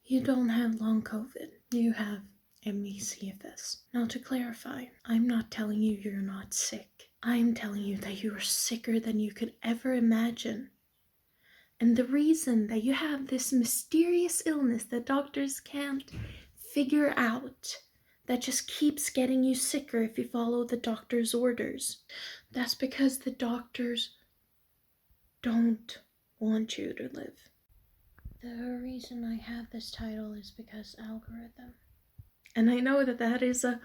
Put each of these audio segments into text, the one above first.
You don't have long COVID. You have mecfs. Now to clarify, I'm not telling you you're not sick. I'm telling you that you are sicker than you could ever imagine. And the reason that you have this mysterious illness that doctors can't figure out, that just keeps getting you sicker if you follow the doctor's orders, that's because the doctors don't want you to live. The reason I have this title is because algorithm. And I know that that is a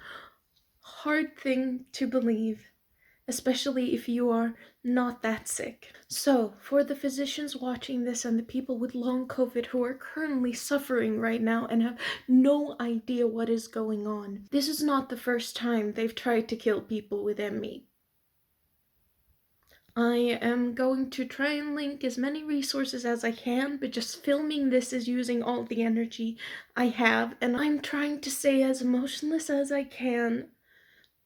hard thing to believe, especially if you are not that sick. So, for the physicians watching this and the people with long COVID who are currently suffering right now and have no idea what is going on, this is not the first time they've tried to kill people with ME. I am going to try and link as many resources as I can, but just filming this is using all the energy I have, and I'm trying to stay as emotionless as I can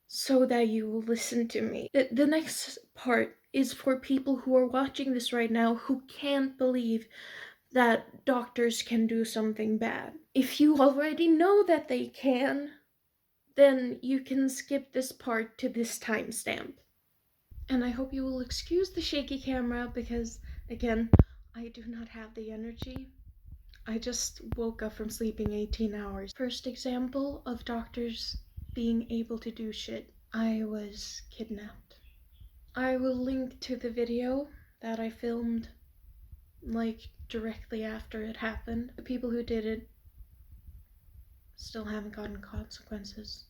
so that you will listen to me. The next part is for people who are watching this right now who can't believe that doctors can do something bad. If you already know that they can, then you can skip this part to this timestamp. And I hope you will excuse the shaky camera because, again, I do not have the energy. I just woke up from sleeping 18 hours. First example of doctors being able to do shit. I was kidnapped. I will link to the video that I filmed, like, directly after it happened. The people who did it still haven't gotten consequences.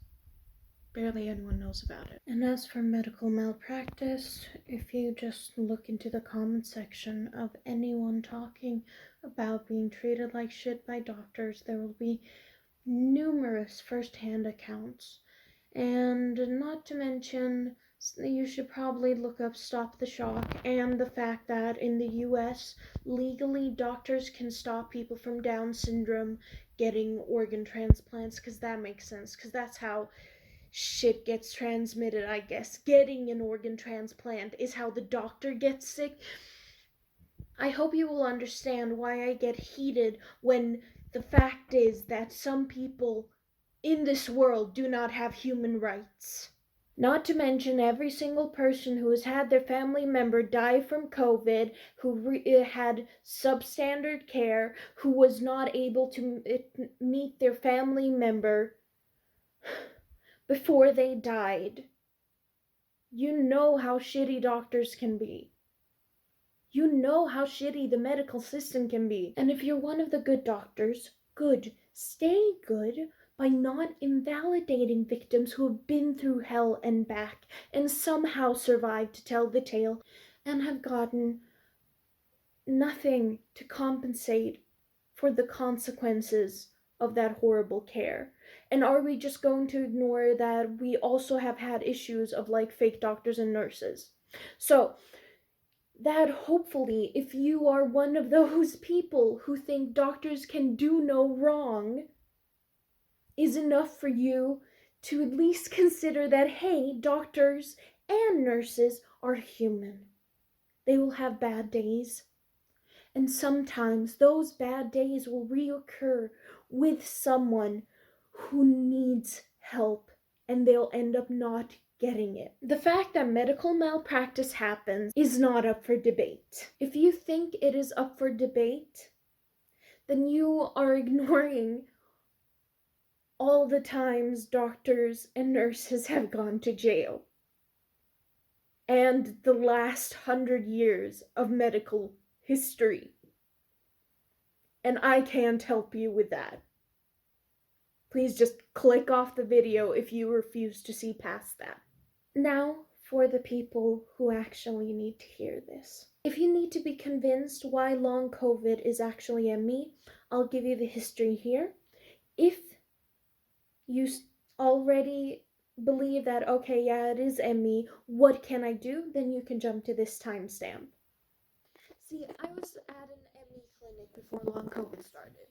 Barely anyone knows about it. And as for medical malpractice, if you just look into the comment section of anyone talking about being treated like shit by doctors, there will be numerous first-hand accounts. And not to mention, you should probably look up Stop the Shock and the fact that in the US, legally doctors can stop people from Down syndrome getting organ transplants, because that makes sense, because that's how shit gets transmitted, I guess. Getting an organ transplant is how the doctor gets sick. I hope you will understand why I get heated when the fact is that some people in this world do not have human rights. Not to mention every single person who has had their family member die from COVID, who had substandard care, who was not able to meet their family member before they died. You know how shitty doctors can be. You know how shitty the medical system can be. And if you're one of the good doctors, good. Stay good by not invalidating victims who have been through hell and back and somehow survived to tell the tale and have gotten nothing to compensate for the consequences of that horrible care. And are we just going to ignore that we also have had issues of like fake doctors and nurses? So that hopefully, if you are one of those people who think doctors can do no wrong, is enough for you to at least consider that, hey, doctors and nurses are human. They will have bad days. And sometimes those bad days will reoccur with someone who needs help, and they'll end up not getting it. The fact that medical malpractice happens is not up for debate. If you think it is up for debate, then you are ignoring all the times doctors and nurses have gone to jail, and the last 100 years of medical history. And I can't help you with that. Please just click off the video if you refuse to see past that. Now, for the people who actually need to hear this. If you need to be convinced why long COVID is actually ME, I'll give you the history here. If you already believe that, okay, yeah, it is ME, what can I do? Then you can jump to this timestamp. See, I was at an ME clinic before long COVID started.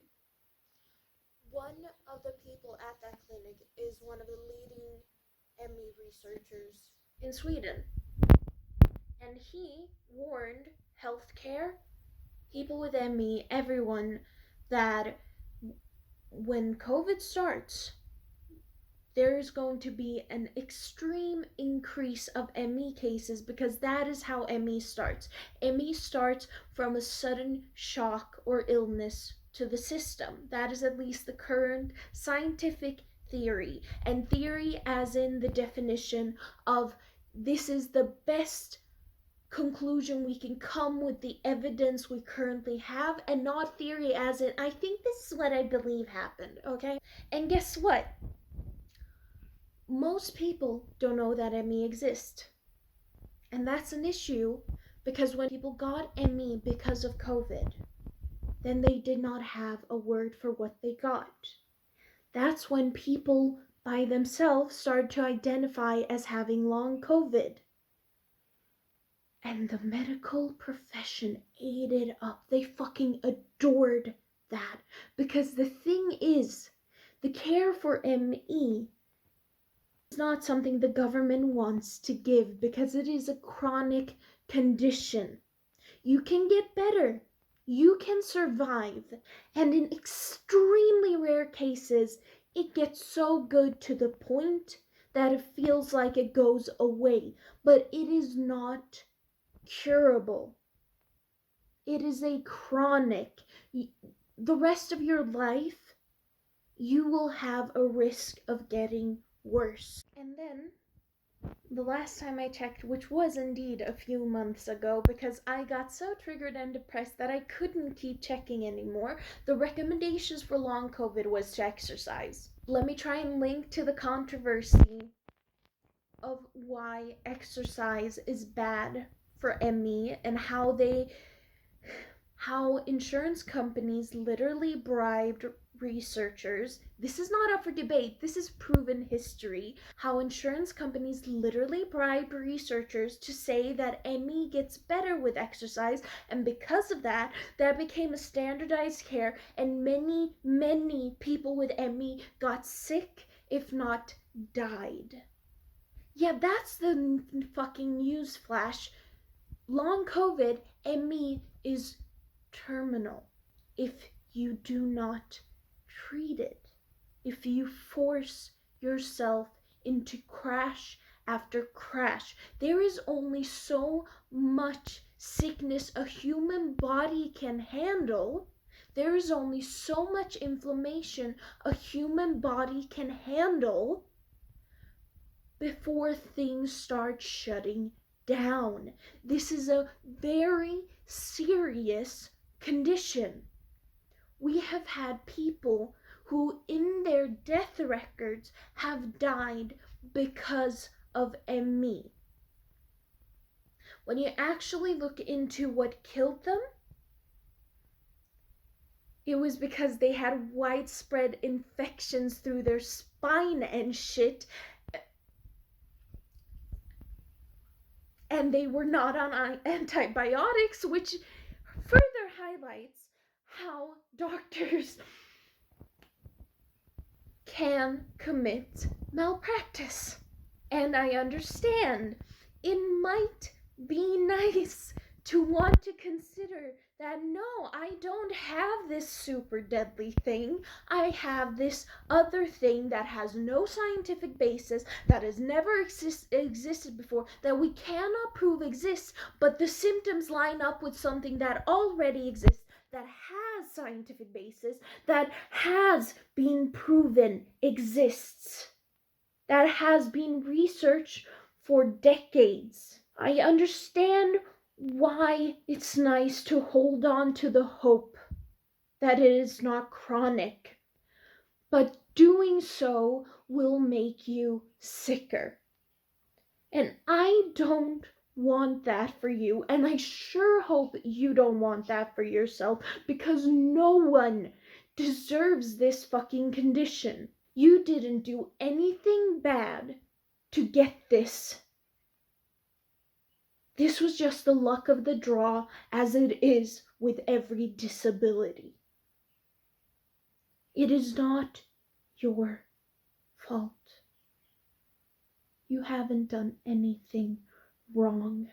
One of the people at that clinic is one of the leading ME researchers in Sweden. And he warned healthcare, people with ME, everyone, that when COVID starts, there's going to be an extreme increase of ME cases because that is how ME starts. ME starts from a sudden shock or illness to the system. That is at least the current scientific theory. And theory as in the definition of this is the best conclusion we can come with the evidence we currently have, and not theory as in I think this is what I believe happened, okay? And guess what? Most people don't know that ME exists. And that's an issue because when people got ME because of COVID, then they did not have a word for what they got. That's when people by themselves started to identify as having long COVID. And the medical profession ate it up. They fucking adored that. Because the thing is, the care for ME is not something the government wants to give because it is a chronic condition. You can get better. You can survive. And in extremely rare cases, it gets so good to the point that it feels like it goes away. But it is not curable. It is a chronic. The rest of your life, you will have a risk of getting worse. And then, the last time I checked, which was indeed a few months ago, because I got so triggered and depressed that I couldn't keep checking anymore, the recommendations for long COVID was to exercise. Let me try and link to the controversy of why exercise is bad for ME and how insurance companies literally bribed researchers. This is not up for debate. This is proven history. How insurance companies literally bribed researchers to say that ME gets better with exercise, and because of that, that became a standardized care, and many people with ME got sick, if not died. Yeah, that's the fucking news flash. Long COVID, ME is terminal if you do not treat it. If you force yourself into crash after crash. There is only so much sickness a human body can handle. There is only so much inflammation a human body can handle before things start shutting down. This is a very serious condition. We have had people who in their death records have died because of ME. When you actually look into what killed them, it was because they had widespread infections through their spine and shit, and they were not on antibiotics, which further highlights how doctors can commit malpractice. And I understand it might be nice to want to consider that no, I don't have this super deadly thing. I have this other thing that has no scientific basis, that has never existed before, that we cannot prove exists, but the symptoms line up with something that already exists, that has scientific basis, that has been proven exists, that has been researched for decades. I understand why it's nice to hold on to the hope that it is not chronic, but doing so will make you sicker. And I don't want that for you, and I sure hope you don't want that for yourself, because no one deserves this fucking condition. You didn't do anything bad to get this. This was just the luck of the draw, as it is with every disability. It is not your fault. You haven't done anything wrong.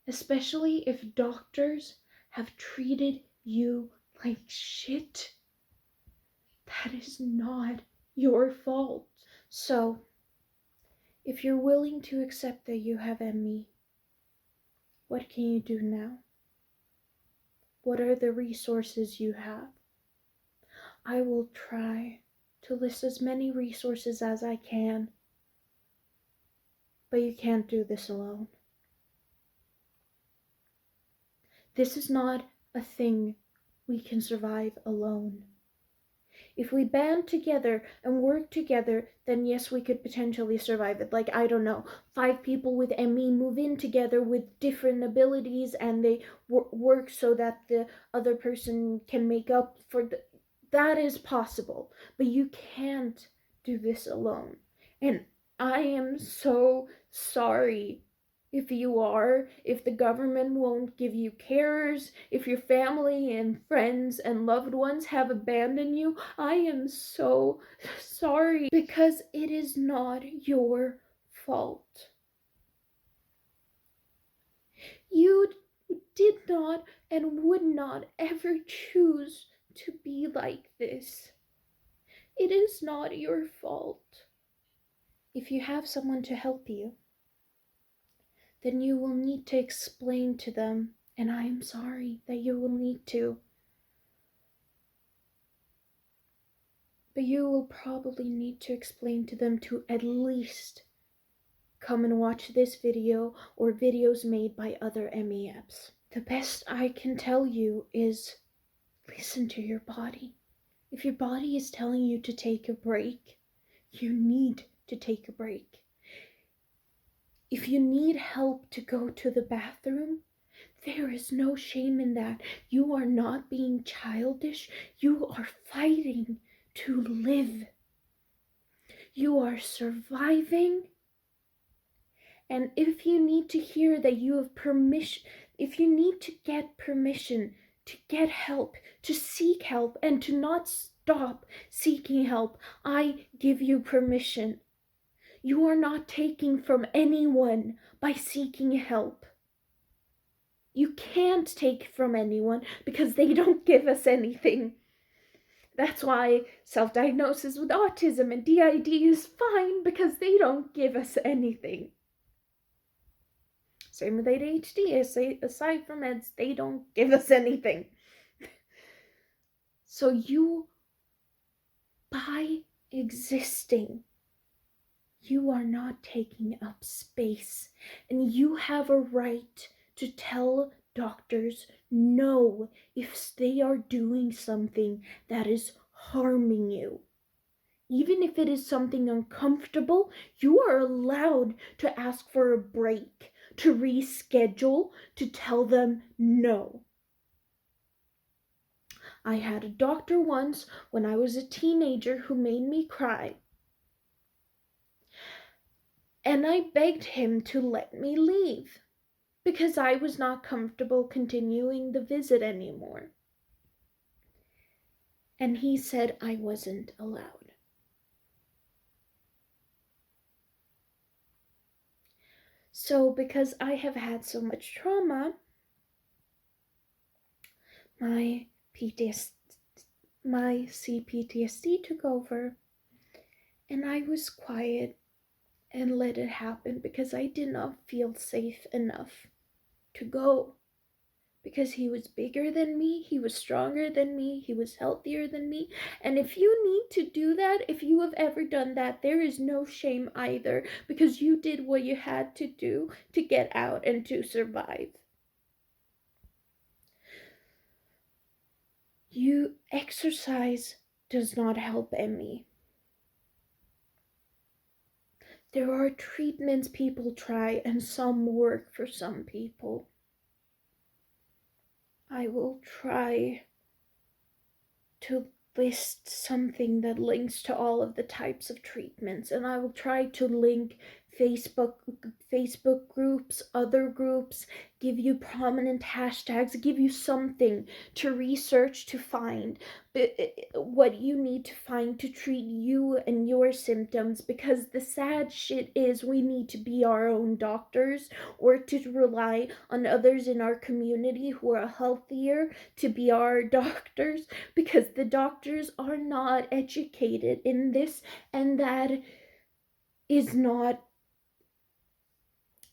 Especially if doctors have treated you like shit. that is not your fault. So, if you're willing to accept that you have ME, what can you do now? What are the resources you have? I will try to list as many resources as I can, but you can't do this alone. This is not a thing we can survive alone. If we band together and work together, then yes, we could potentially survive it. Like, I don't know, 5 people with ME move in together with different abilities and they work so that the other person can make up for that is possible. But you can't do this alone. And I am so sorry if the government won't give you carers, if your family and friends and loved ones have abandoned you, I am so sorry because it is not your fault. You did not and would not ever choose to be like this. It is not your fault. If you have someone to help you, then you will need to explain to them, and I am sorry that you will need to. But you will probably need to explain to them to at least come and watch this video or videos made by other mefs. The best I can tell you is listen to your body. If your body is telling you to take a break, you need to take a break. If you need help to go to the bathroom, there is no shame in that. You are not being childish. You are fighting to live. You are surviving. And if you need to hear that you have permission, if you need to get permission to get help, to seek help, and to not stop seeking help, I give you permission. You are not taking from anyone by seeking help. You can't take from anyone because they don't give us anything. That's why self-diagnosis with autism and DID is fine, because they don't give us anything. Same with ADHD, aside from meds, they don't give us anything. So you, by existing, you are not taking up space, and you have a right to tell doctors no if they are doing something that is harming you. Even if it is something uncomfortable, you are allowed to ask for a break, to reschedule, to tell them no. I had a doctor once when I was a teenager who made me cry. And I begged him to let me leave because I was not comfortable continuing the visit anymore. And he said I wasn't allowed. So because I have had so much trauma, my CPTSD took over, and I was quiet and let it happen because I did not feel safe enough to go. Because he was bigger than me, he was stronger than me, he was healthier than me. And if you need to do that, if you have ever done that, there is no shame either, because you did what you had to do to get out and to survive. Exercise does not help ME. There are treatments people try, and some work for some people. I will try to list something that links to all of the types of treatments, and I will try to link Facebook groups, other groups, give you prominent hashtags, give you something to research, to find what you need to find to treat you and your symptoms. Because the sad shit is, we need to be our own doctors, or to rely on others in our community who are healthier to be our doctors, because the doctors are not educated in this, and that is not.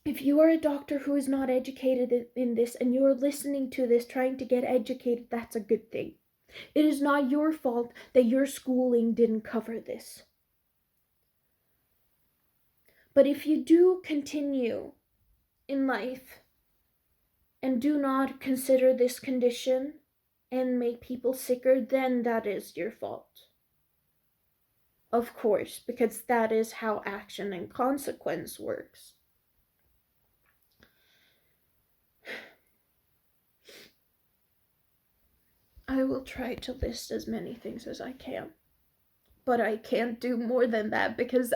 If you are a doctor who is not educated in this, and you're listening to this trying to get educated, that's a good thing. It is not your fault that your schooling didn't cover this. But if you do continue in life and do not consider this condition and make people sicker, then that is your fault. Of course, because that is how action and consequence works. I will try to list as many things as I can, but I can't do more than that, because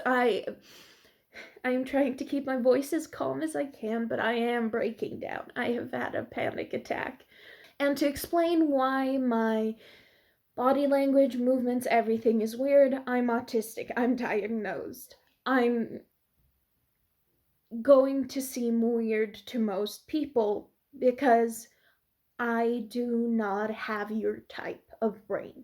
I'm trying to keep my voice as calm as I can, but I am breaking down. I have had a panic attack. And to explain why my body language, movements, everything is weird, I'm autistic. I'm diagnosed. I'm going to seem weird to most people because I do not have your type of brain.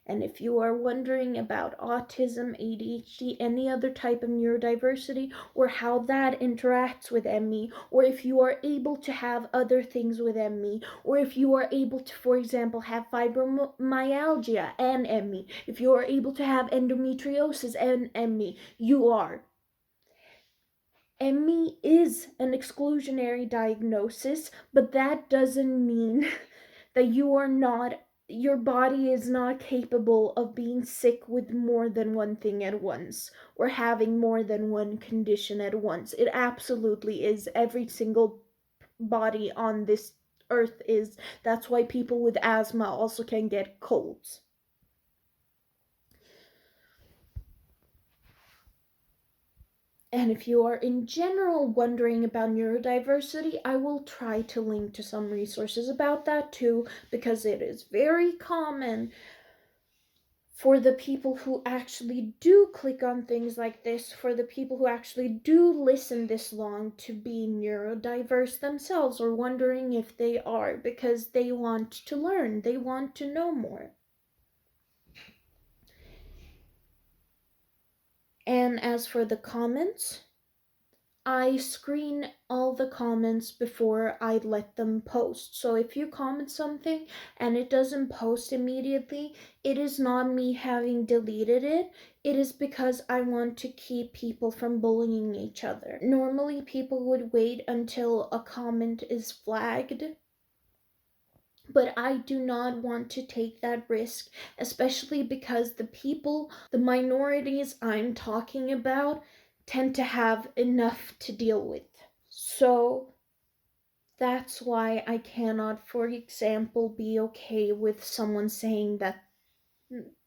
And if you are wondering about autism, ADHD, any other type of neurodiversity, or how that interacts with ME, or if you are able to have other things with ME, or if you are able to, for example, have fibromyalgia and ME, if you are able to have endometriosis and ME, you are. ME is an exclusionary diagnosis, but that doesn't mean that your body is not capable of being sick with more than one thing at once, or having more than one condition at once. It absolutely is. Every single body on this earth is. That's why people with asthma also can get colds. And if you are in general wondering about neurodiversity, I will try to link to some resources about that too, because it is very common for the people who actually do click on things like this, for the people who actually do listen this long, to be neurodiverse themselves, or wondering if they are, because they want to learn, they want to know more. And as for the comments, I screen all the comments before I let them post. So if you comment something and it doesn't post immediately, it is not me having deleted it. It is because I want to keep people from bullying each other. Normally, people would wait until a comment is flagged, but I do not want to take that risk, especially because the minorities I'm talking about, tend to have enough to deal with. So that's why I cannot, for example, be okay with someone saying that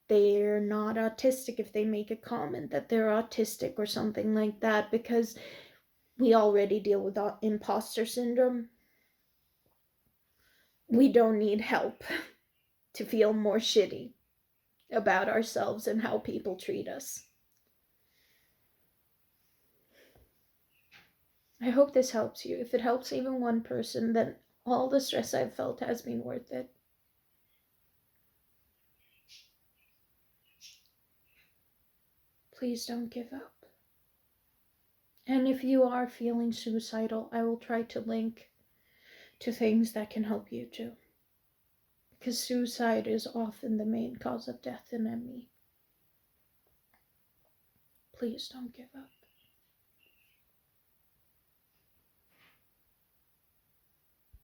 they're not autistic if they make a comment that they're autistic or something like that, because we already deal with imposter syndrome. We don't need help to feel more shitty about ourselves and how people treat us. I hope this helps you. If it helps even one person, then all the stress I've felt has been worth it. Please don't give up. And if you are feeling suicidal, I will try to link to things that can help you too. Because suicide is often the main cause of death in ME. Please don't give up.